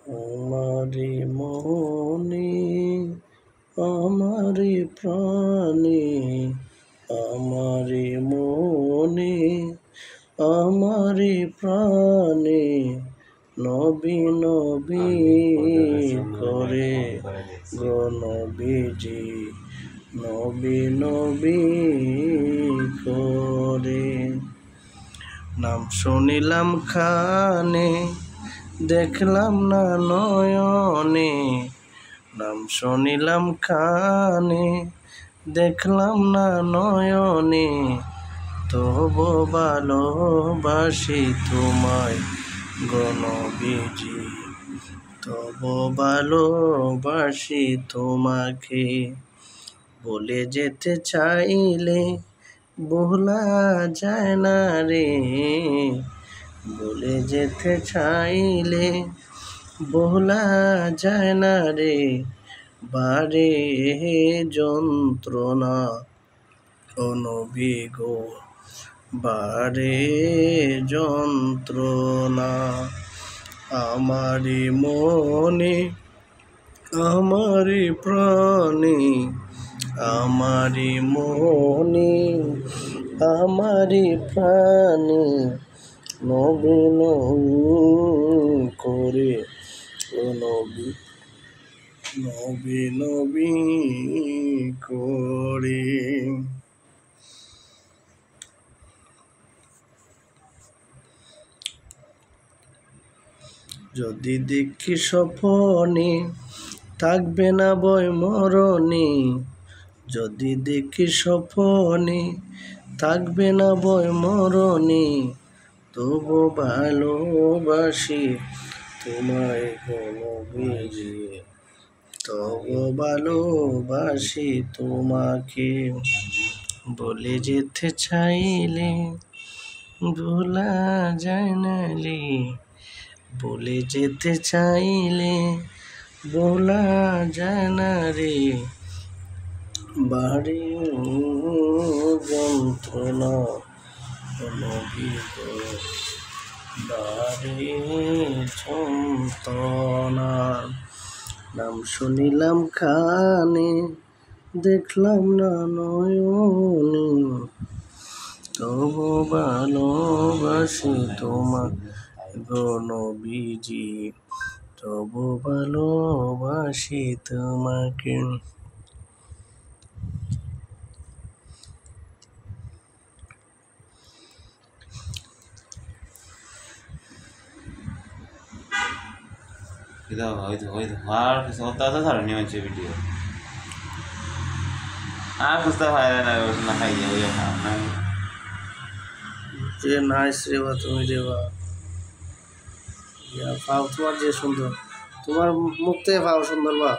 আমারি মনে আমারি প্রাণে আমারি মনে আমারি প্রাণে নবী নবী করে গো নবীজি নবী নবী করে নাম শুনিলাম কানে দেখলাম না নয়নে নাম শুনিলাম কানে দেখলাম না নয়নে তবু ভালোবাসি তোমায় গো নবীজি তবু ভালোবাসি তোমাকে বলে যেতে চাইলে ভোলা যায় না রে বলে যেতে চাইলে ভোলা যায় না রে বারে যন্ত্রণা ও নবী গো বারে যন্ত্রণা আমারি মনে আমারি প্রাণে আমারি মনে আমারি প্রাণে নবী নবী করে ও নবী নবী নবী করে যদি দেখি স্বপনে থাকবে না ভয় মরণে যদি দেখি স্বপনে থাকবে না ভয় মরণে তবু ভালোবাসি তোমায় গো নবীজি তবু ভালোবাসি তোমাকে বলে যেতে চাইলে ভোলা যায় না রে বলে যেতে চাইলে ভোলা যায় না রে বাড়ি যন্ত্রণা নবী গো বাড়ি যন্ত্রণা নাম শুনিলাম কানে দেখলাম না নয়নে তবু ভালোবাসি তোমার গো নবীজি তবু ভালোবাসি তোমাকে Kita har होता था सारा नहीं बच्चे वीडियो कुछ तो फायदा ना उसने खाइए वो खाना যে নাইস রেবা তুমি রেবা পাও তোমার যে সুন্দর তোমার মুখ থেকে পাও সুন্দর বা